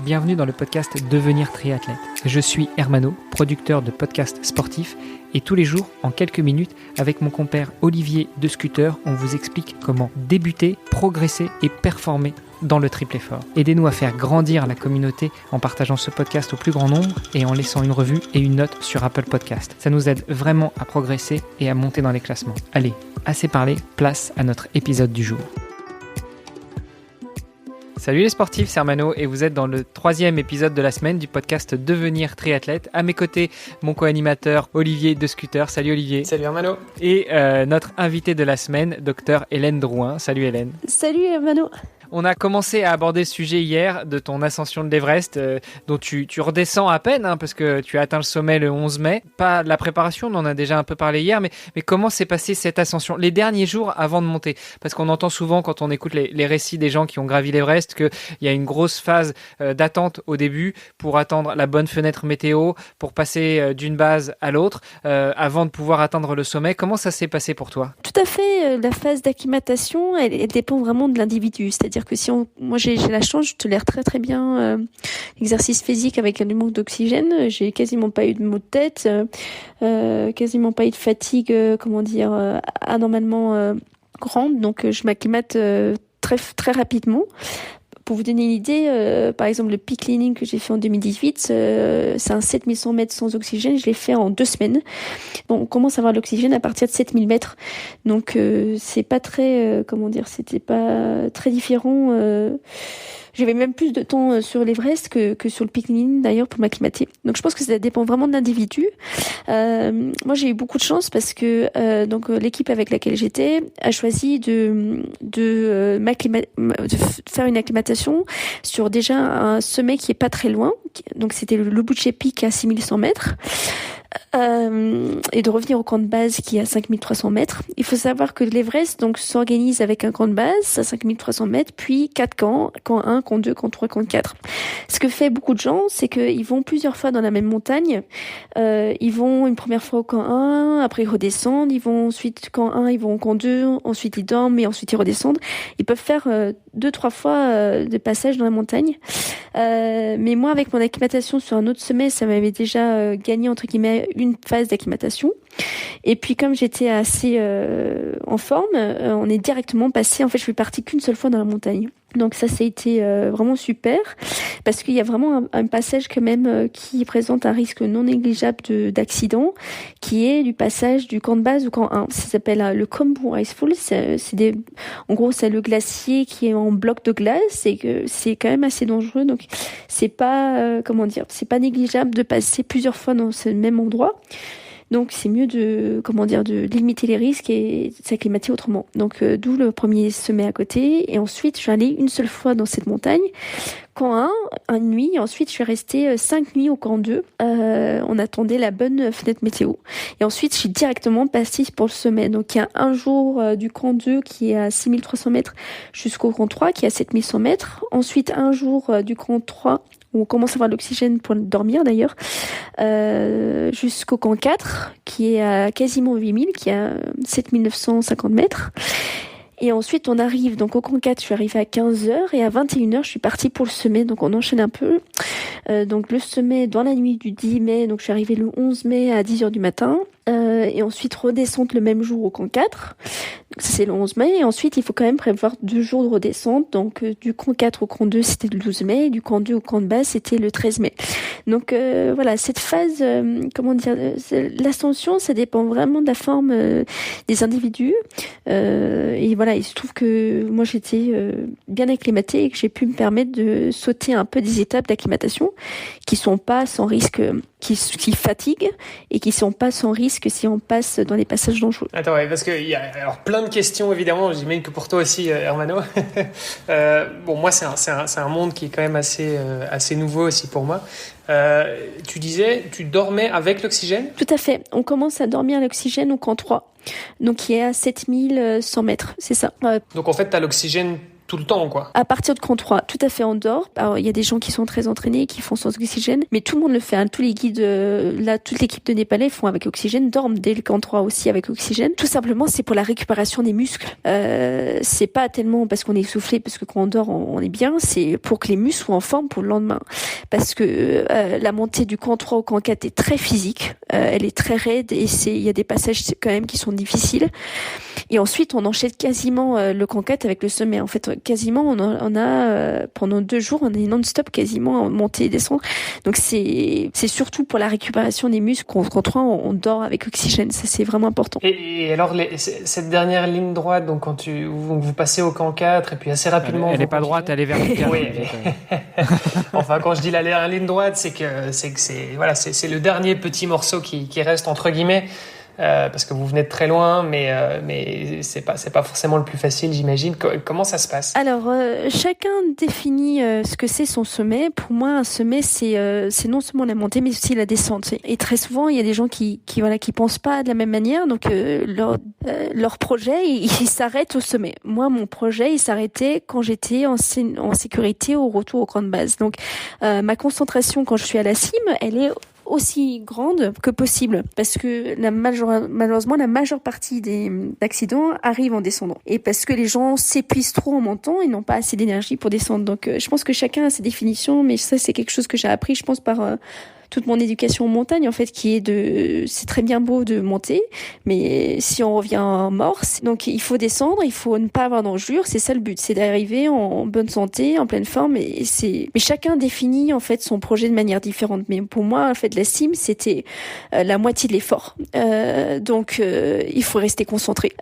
bienvenue dans le podcast Devenir triathlète. Je suis Hermano, producteur de podcasts sportifs et tous les jours, en quelques minutes, avec mon compère Olivier de Scooter, on vous explique comment débuter, progresser et performer dans le triple effort. Aidez-nous à faire grandir la communauté en partageant ce podcast au plus grand nombre et en laissant une revue et une note sur Apple Podcast. Ça nous aide vraiment à progresser et à monter dans les classements. Allez, assez parlé, place à notre épisode du jour. Salut les sportifs, c'est Hermano et vous êtes dans le 3e épisode de la semaine du podcast Devenir triathlète. À mes côtés, mon co-animateur Olivier de Scooter. Salut Olivier. Salut Hermano. Et notre invitée de la semaine, Dr Hélène Drouin. Salut Hélène. Salut Hermano. On a commencé à aborder ce sujet hier de ton ascension de l'Everest, dont tu redescends à peine, parce que tu as atteint le sommet le 11 mai. Pas la préparation, on en a déjà un peu parlé hier, mais comment s'est passée cette ascension, les derniers jours avant de monter? Parce qu'on entend souvent quand on écoute les récits des gens qui ont gravi l'Everest qu'il y a une grosse phase d'attente au début pour attendre la bonne fenêtre météo, pour passer d'une base à l'autre, avant de pouvoir atteindre le sommet. Comment ça s'est passé pour toi? Tout à fait, la phase d'acclimatation, elle dépend vraiment de l'individu, c'est-à-dire que moi j'ai la chance, je tolère très très bien l'exercice physique avec du manque d'oxygène. J'ai quasiment pas eu de maux de tête, quasiment pas eu de fatigue, anormalement grande. Donc je m'acclimate très très rapidement. Pour vous donner une idée, par exemple le peak cleaning que j'ai fait en 2018, c'est un 7100 mètres sans oxygène, je l'ai fait en 2 semaines. Bon, on commence à avoir l'oxygène à partir de 7000 mètres, donc c'est pas très, c'était pas très différent. J'avais même plus de temps sur l'Everest que sur le peak cleaning d'ailleurs pour m'acclimater. Donc je pense que ça dépend vraiment de l'individu. Moi j'ai eu beaucoup de chance parce que l'équipe avec laquelle j'étais a choisi de faire une acclimatation sur déjà un sommet qui est pas très loin. Donc c'était le Lobuche Peak à 6100 mètres. Et de revenir au camp de base qui est à 5300 mètres. Il faut savoir que l'Everest donc s'organise avec un camp de base à 5300 mètres, puis 4 camps, camp 1, camp 2, camp 3, camp 4. Ce que fait beaucoup de gens, c'est qu'ils vont plusieurs fois dans la même montagne. Ils vont une première fois au camp 1, après ils redescendent, ils vont ensuite camp 1, ils vont au camp 2, ensuite ils dorment et ensuite ils redescendent. Ils peuvent faire 2-3 fois de passage dans la montagne. Mais moi avec mon acclimatation sur un autre sommet, ça m'avait déjà gagné entre guillemets une phase d'acclimatation. Et puis comme j'étais assez en forme, on est directement passé. En fait, je suis partie qu'une seule fois dans la montagne. Donc ça a été vraiment super parce qu'il y a vraiment un passage quand même qui présente un risque non négligeable d'accident, qui est du passage du camp de base au camp 1. Ça s'appelle le Khumbu Icefall. En gros, c'est le glacier qui est en bloc de glace et que c'est quand même assez dangereux. Donc c'est pas c'est pas négligeable de passer plusieurs fois dans ce même endroit. Donc c'est mieux de limiter les risques et de s'acclimater autrement. Donc d'où le premier sommet à côté. Et ensuite je suis allée une seule fois dans cette montagne, camp 1, une nuit. Et ensuite je suis restée 5 nuits au camp 2. On attendait la bonne fenêtre météo. Et ensuite je suis directement passée pour le sommet. Donc il y a un jour du camp 2 qui est à 6300 mètres jusqu'au camp 3 qui est à 7100 mètres. Ensuite un jour du camp 3 où on commence à avoir l'oxygène pour dormir d'ailleurs, jusqu'au camp 4, qui est à quasiment 8000, qui est à 7950 mètres. Et ensuite, on arrive, donc au camp 4, je suis arrivée à 15h, et à 21h, je suis partie pour le sommet, donc on enchaîne un peu. Donc le sommet dans la nuit du 10 mai, donc je suis arrivée le 11 mai à 10h du matin. Et ensuite redescente le même jour au camp 4. Donc ça c'est le 11 mai. Et ensuite il faut quand même prévoir 2 jours de redescente. Donc du camp 4 au camp 2 c'était le 12 mai. Et du camp 2 au camp de base c'était le 13 mai. Donc voilà, cette phase, l'ascension ça dépend vraiment de la forme des individus. Et voilà, il se trouve que moi j'étais bien acclimatée et que j'ai pu me permettre de sauter un peu des étapes d'acclimatation qui sont pas sans risque, qui fatiguent et qui sont pas sans risque si on passe dans les passages dangereux. Attends, ouais, parce qu'il y a alors plein de questions évidemment, j'imagine que pour toi aussi Hermano. Moi c'est un monde qui est quand même assez nouveau aussi pour moi. Tu disais, tu dormais avec l'oxygène? Tout à fait, on commence à dormir à l'oxygène au camp 3, donc qui est à 7100 mètres, c'est ça. Donc en fait tu as l'oxygène tout le temps, quoi. À partir de camp 3, tout à fait, on dort. Alors, il y a des gens qui sont très entraînés, qui font sans oxygène, mais tout le monde le fait. Hein. Tous les guides, toute l'équipe de Népalais font avec oxygène, dorment dès le camp 3 aussi avec oxygène. Tout simplement, c'est pour la récupération des muscles. C'est pas tellement parce qu'on est essoufflé, parce que quand on dort, on est bien. C'est pour que les muscles soient en forme pour le lendemain. Parce que la montée du camp 3 au camp 4 est très physique. Elle est très raide et il y a des passages quand même qui sont difficiles. Et ensuite, on enchaîne quasiment le camp 4 avec le sommet. En fait, quasiment, on a pendant 2 jours, on est non-stop quasiment monter et descendre. Donc c'est surtout pour la récupération des muscles qu'en camp 3, on dort avec oxygène. Ça, c'est vraiment important. Et alors, cette dernière ligne droite, donc quand vous passez au camp 4 et puis assez rapidement... Elle n'est pas droite, elle est verticale. Oui. Enfin, quand je dis la ligne droite, c'est que c'est le dernier petit morceau qui reste entre guillemets. Parce que vous venez de très loin, mais c'est pas forcément le plus facile, j'imagine. Comment ça se passe? Alors, chacun définit ce que c'est son sommet. Pour moi, un sommet, c'est non seulement la montée, mais aussi la descente. Et très souvent, il y a des gens qui pensent pas de la même manière. Donc, leur projet, il s'arrête au sommet. Moi, mon projet, il s'arrêtait quand j'étais en sécurité au retour au camp de base. Donc, ma concentration quand je suis à la cime, elle est aussi grande que possible parce que malheureusement la majeure partie des accidents arrivent en descendant et parce que les gens s'épuisent trop en montant et n'ont pas assez d'énergie pour descendre. Donc je pense que chacun a ses définitions, mais ça c'est quelque chose que j'ai appris, je pense, par toute mon éducation en montagne, en fait, c'est très bien beau de monter, mais si on revient en morse, donc il faut descendre, il faut ne pas avoir d'enjure, c'est ça le but, c'est d'arriver en bonne santé, en pleine forme, mais chacun définit, en fait, son projet de manière différente. Mais pour moi, en fait, la cime, c'était la moitié de l'effort. Donc, il faut rester concentré.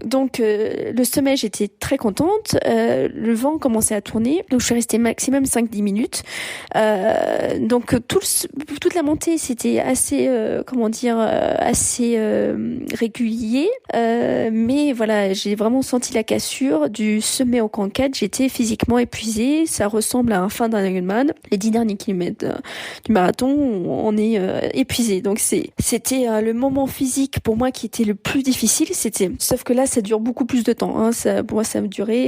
Donc, le sommet, j'étais très contente. Le vent commençait à tourner, donc je suis restée maximum 5-10 minutes. Donc, toute la montée, c'était assez, assez régulier. Mais voilà, j'ai vraiment senti la cassure du sommet au camp 4. J'étais physiquement épuisée. Ça ressemble à un fin d'un Ironman. Les 10 derniers kilomètres du marathon, on est épuisé. Donc c'était le moment physique pour moi qui était le plus difficile. Sauf que là, ça dure beaucoup plus de temps. Hein. Pour moi, ça me durait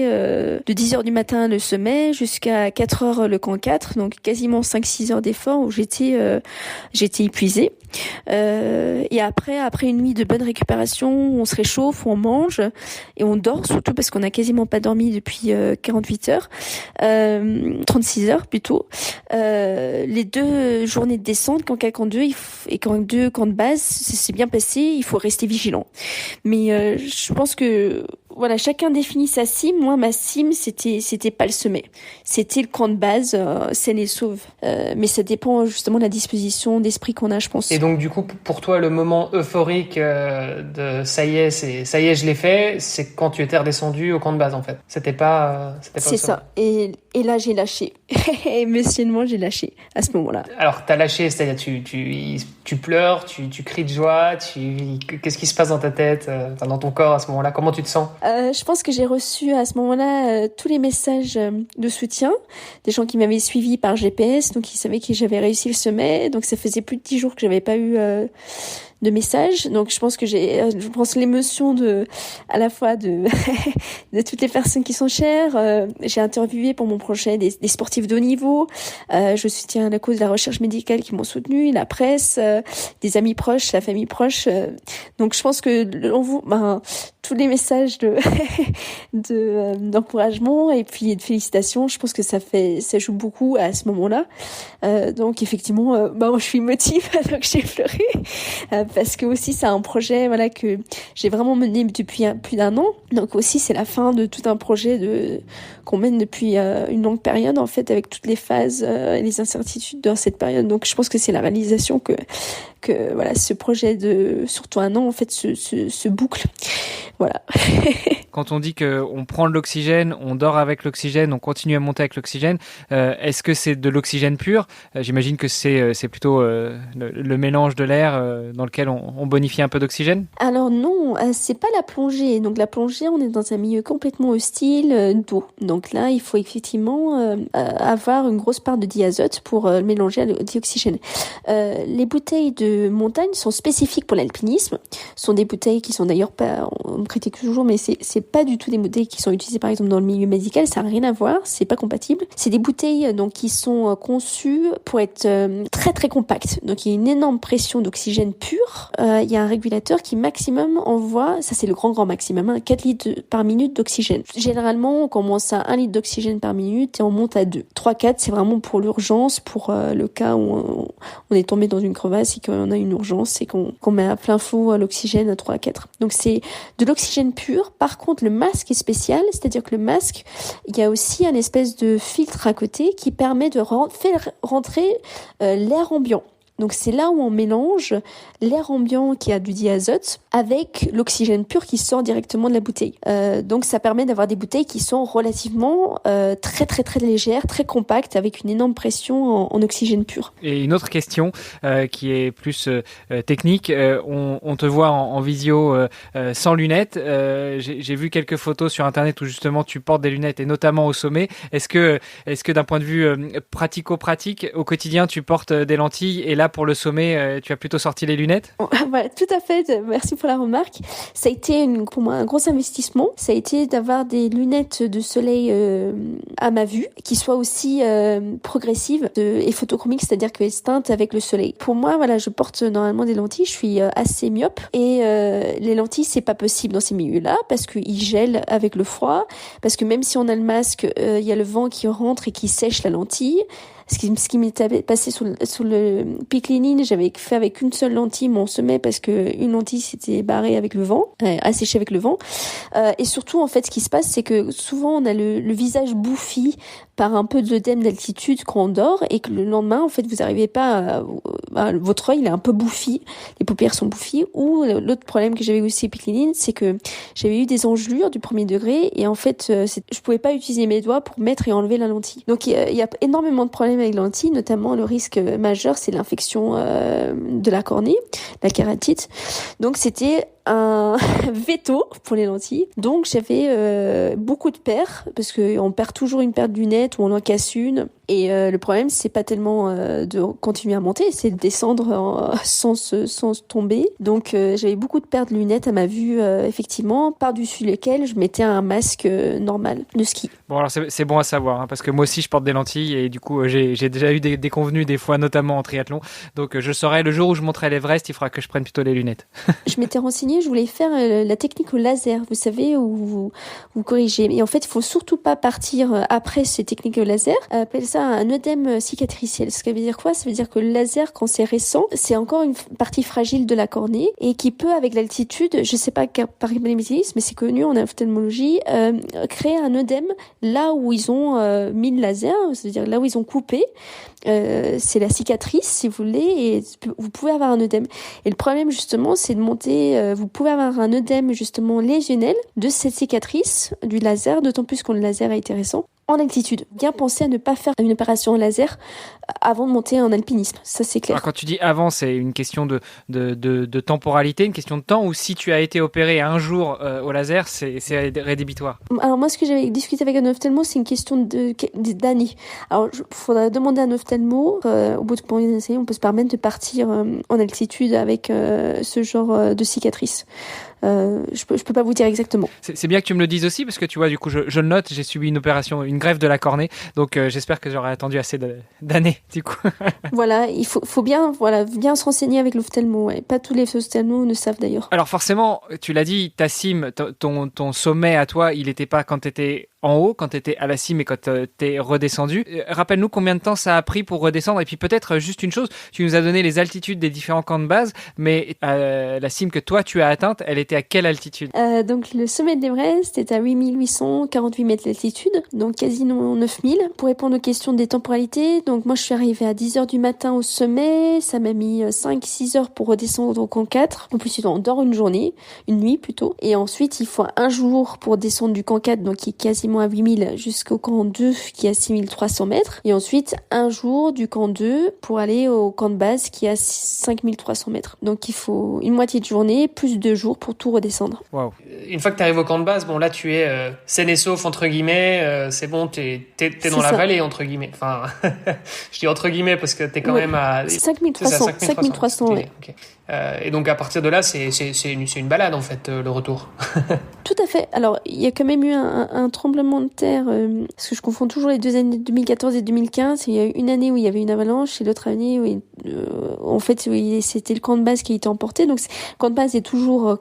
de 10h du matin le sommet jusqu'à 4h le camp 4. Donc quasiment 5-6 heures d'effort où j'étais épuisée. Et après une nuit de bonne récupération, on se réchauffe, on mange et on dort, surtout parce qu'on n'a quasiment pas dormi depuis 48 heures, 36 heures plutôt. Les 2 journées de descente, camp 4, camp 2 et camp 2, camp de base, c'est bien passé, il faut rester vigilant. Mais je pense que voilà, chacun définit sa cime. Moi, ma cime, c'était pas le sommet. C'était le camp de base, saine et sauve. Mais ça dépend justement de la disposition d'esprit qu'on a, je pense. Et donc, du coup, pour toi, le moment euphorique de ça y est, je l'ai fait, c'est quand tu étais redescendu au camp de base, en fait. C'était pas c'est ça. Et là, j'ai lâché. Émotionnellement, j'ai lâché à ce moment-là. Alors, t'as lâché, c'est-à-dire tu pleures, tu cries de joie, qu'est-ce qui se passe dans ta tête, dans ton corps à ce moment-là? Comment tu te sens? Je pense que j'ai reçu à ce moment-là tous les messages de soutien, des gens qui m'avaient suivi par GPS, donc ils savaient que j'avais réussi le sommet. Donc ça faisait plus de 10 jours que j'avais pas eu de messages. Donc je pense que l'émotion à la fois de toutes les personnes qui sont chères. J'ai interviewé pour mon projet des sportifs de haut niveau. Je soutiens la cause de la recherche médicale qui m'ont soutenu, la presse, des amis proches, la famille proche. Donc je pense que tous les messages d'encouragement et puis de félicitations, je pense que ça joue beaucoup à ce moment-là. Donc effectivement, moi je suis émotive, donc j'ai pleuré. Parce que aussi c'est un projet que j'ai vraiment mené depuis plus d'1 an. Donc aussi c'est la fin de tout un projet qu'on mène depuis une longue période, en fait, avec toutes les phases et les incertitudes dans cette période. Donc je pense que c'est la réalisation que voilà, ce projet de surtout 1 an, en fait, se boucle. Voilà. Quand on dit qu'on prend de l'oxygène, on dort avec l'oxygène, on continue à monter avec l'oxygène, est-ce que c'est de l'oxygène pur? J'imagine que c'est plutôt le mélange de l'air dans lequel on bonifie un peu d'oxygène. Alors non, c'est pas la plongée. Donc la plongée, on est dans un milieu complètement hostile d'eau. Donc là, il faut effectivement avoir une grosse part de diazote pour mélanger au dioxygène. Les bouteilles de montagne sont spécifiques pour l'alpinisme. Ce sont des bouteilles qui sont d'ailleurs pas, on me critique toujours, mais c'est c'est pas du tout des bouteilles qui sont utilisées par exemple dans le milieu médical, ça n'a rien à voir, c'est pas compatible. C'est des bouteilles donc qui sont conçues pour être très très compactes. Donc il y a une énorme pression d'oxygène pur. Il y a un régulateur qui maximum envoie, ça c'est le grand maximum, 4 litres par minute d'oxygène. Généralement on commence à 1 litre d'oxygène par minute et on monte à 2. 3-4 c'est vraiment pour l'urgence, pour le cas où on est tombé dans une crevasse et qu'on a une urgence et qu'on met à plein fond l'oxygène à 3 à 4. Donc c'est de l'oxygène pur. Par contre, le masque est spécial, c'est-à-dire que le masque, il y a aussi un espèce de filtre à côté qui permet de faire rentrer l'air ambiant. Donc c'est là où on mélange l'air ambiant qui a du diazote avec l'oxygène pur qui sort directement de la bouteille. Donc ça permet d'avoir des bouteilles qui sont relativement très très très légères, très compactes, avec une énorme pression en oxygène pur. Et une autre question qui est plus technique, on te voit en visio sans lunettes. J'ai vu quelques photos sur internet où justement tu portes des lunettes et notamment au sommet. Est-ce que d'un point de vue pratico-pratique, au quotidien tu portes des lentilles et là pour le sommet tu as plutôt sorti les lunettes? Voilà, tout à fait, merci pour la remarque. Ça a été pour moi un gros investissement. Ça a été d'avoir des lunettes de soleil à ma vue qui soient aussi progressives et photochromiques, c'est-à-dire qu'elles teintent avec le soleil. Pour moi, voilà, je porte normalement des lentilles, je suis assez myope et les lentilles c'est pas possible dans ces milieux-là parce qu'ils gèlent avec le froid, parce que même si on a le masque, il y a le vent qui rentre et qui sèche la lentille. Ce qui m'était passé sous le pic-cleaning, j'avais fait avec une seule lentille mon sommet parce que une lentille s'était barrée avec le vent, asséchée avec le vent. Et surtout, en fait, ce qui se passe, c'est que souvent on a le visage bouffi par un peu d'œdème d'altitude quand on dort et que le lendemain, en fait, vous n'arrivez pas votre œil, il est un peu bouffi, les paupières sont bouffies. Ou l'autre problème que j'avais aussi au pic-cleaning, c'est que j'avais eu des engelures du 1er degré et en fait, je pouvais pas utiliser mes doigts pour mettre et enlever la lentille. Donc il y a énormément de problèmes avec les lentilles, notamment le risque majeur, c'est l'infection de la cornée, la kératite. Donc c'était un veto pour les lentilles. Donc j'avais beaucoup de paires parce que on perd toujours une paire de lunettes ou on en casse une. Et le problème, c'est pas tellement de continuer à monter, c'est de descendre sans tomber. Donc j'avais beaucoup de paires de lunettes à ma vue, effectivement, par-dessus lesquelles je mettais un masque normal de ski. Bon, alors c'est bon à savoir, hein, parce que moi aussi je porte des lentilles et du coup j'ai déjà eu des convenus des fois, notamment en triathlon. Donc je saurai le jour où je monterai l'Everest, il faudra que je prenne plutôt les lunettes. Je m'étais renseignée, je voulais faire la technique au laser, vous savez, où vous corrigez. Et en fait, il faut surtout pas partir après ces techniques au laser. Appelle ça un œdème cicatriciel. Ce qui veut dire quoi? Ça veut dire que le laser, quand c'est récent, c'est encore une partie fragile de la cornée et qui peut, avec l'altitude, je sais pas par quel mécanisme, mais c'est connu en ophtalmologie, créer un œdème là où ils ont mis le laser, c'est-à-dire là où ils ont coupé. C'est la cicatrice, si vous voulez, et vous pouvez avoir un œdème. Et le problème, justement, c'est de monter, vous pouvez avoir un œdème, justement, lésionnel de cette cicatrice du laser, d'autant plus que le laser a été récent. En altitude. Bien penser à ne pas faire une opération en laser avant de monter en alpinisme. Ça, c'est clair. Alors, quand tu dis avant, c'est une question de temporalité, une question de temps, ou si tu as été opéré un jour au laser, c'est rédhibitoire? Alors, moi, ce que j'avais discuté avec un ophtalmo, c'est une question d'années. Alors, il faudra demander à un ophtalmo, au bout de combien d'années on peut se permettre de partir en altitude avec ce genre de cicatrice. Je peux pas vous dire exactement. C'est bien que tu me le dises aussi parce que tu vois, du coup, je le note, j'ai subi une opération, une greffe de la cornée, donc j'espère que j'aurai attendu assez d'années, du coup. Voilà, il faut bien se renseigner avec l'ophtalmo. Ouais. Pas tous les ophtalmos ne savent d'ailleurs. Alors forcément, tu l'as dit, ta cime, ton sommet à toi, il n'était pas quand tu étais en haut, quand tu étais à la cime et quand t'es redescendu. Rappelle-nous combien de temps ça a pris pour redescendre. Et puis peut-être juste une chose, tu nous as donné les altitudes des différents camps de base, mais la cime que toi tu as atteinte, elle était à quelle altitude? Donc le sommet de l'Everest est à 8848 mètres d'altitude, donc quasiment 9000. Pour répondre aux questions des temporalités, donc moi je suis arrivée à 10h du matin au sommet, ça m'a mis 5-6 heures pour redescendre au camp 4. En plus on dort une nuit plutôt, et ensuite il faut un jour pour descendre du camp 4, donc qui est quasiment à 8000 jusqu'au camp 2 qui est à 6300 mètres, et ensuite un jour du camp 2 pour aller au camp de base qui est à 5300 mètres. Donc il faut une moitié de journée plus 2 jours pour tout redescendre. Wow. une fois que tu arrives au camp de base, bon là tu es sain et sauf entre guillemets, c'est bon, t'es dans la vallée entre guillemets. Enfin, je dis entre guillemets parce que t'es quand même à 5300. Ouais. Okay. Et donc à partir de là, c'est une balade en fait le retour. Tout à fait. Alors il y a quand même eu un tremblement de terre parce que je confonds toujours les 2 années 2014 et 2015. Il y a eu une année où il y avait une avalanche et l'autre année où en fait c'était le camp de base qui a été emporté. Donc le camp de base est toujours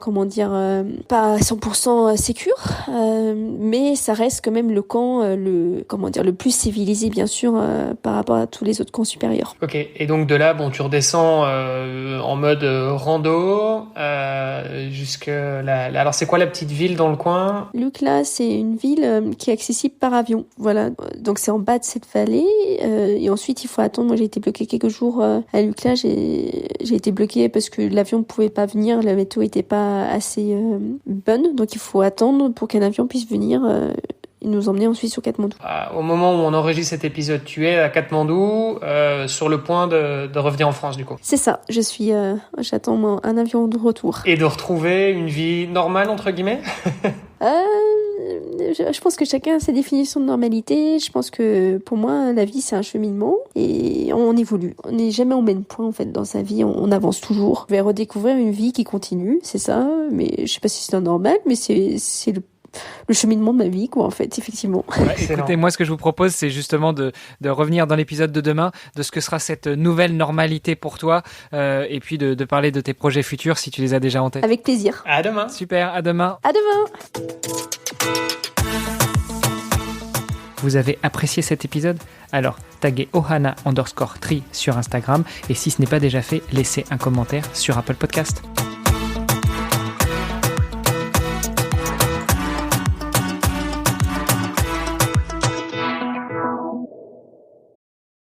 pas 100% sécure, mais ça reste quand même le camp le plus civilisé bien sûr par rapport à tous les autres camps supérieurs. Ok. Et donc de là, bon, tu redescends en mode rando jusque là. Alors c'est quoi la petite ville dans le coin? Lukla, c'est une ville qui est accessible par avion. Voilà. Donc c'est en bas de cette vallée et ensuite il faut attendre. Moi j'ai été bloquée quelques jours à Lukla. J'ai été bloquée parce que l'avion ne pouvait pas venir, la météo était pas assez bonne, donc il faut attendre pour qu'un avion puisse venir et nous emmener ensuite sur Katmandou. Au moment où on enregistre cet épisode, tu es à Katmandou, sur le point de revenir en France du coup. C'est ça, j'attends un avion de retour. Et de retrouver une vie normale entre guillemets. Je pense que chacun a sa définition de normalité. Je pense que pour moi, la vie, c'est un cheminement et on évolue. On n'est jamais au même point en fait dans sa vie. On avance toujours. Je vais redécouvrir une vie qui continue, c'est ça. Mais je sais pas si c'est normal, mais c'est le cheminement de ma vie, quoi, en fait, effectivement. Ouais, écoutez, moi, ce que je vous propose, c'est justement de revenir dans l'épisode de demain, de ce que sera cette nouvelle normalité pour toi, et puis de parler de tes projets futurs si tu les as déjà en tête. Avec plaisir. À demain. Super, à demain. À demain. Vous avez apprécié cet épisode? Alors, taguez ohana_tri sur Instagram, et si ce n'est pas déjà fait, laissez un commentaire sur Apple Podcast.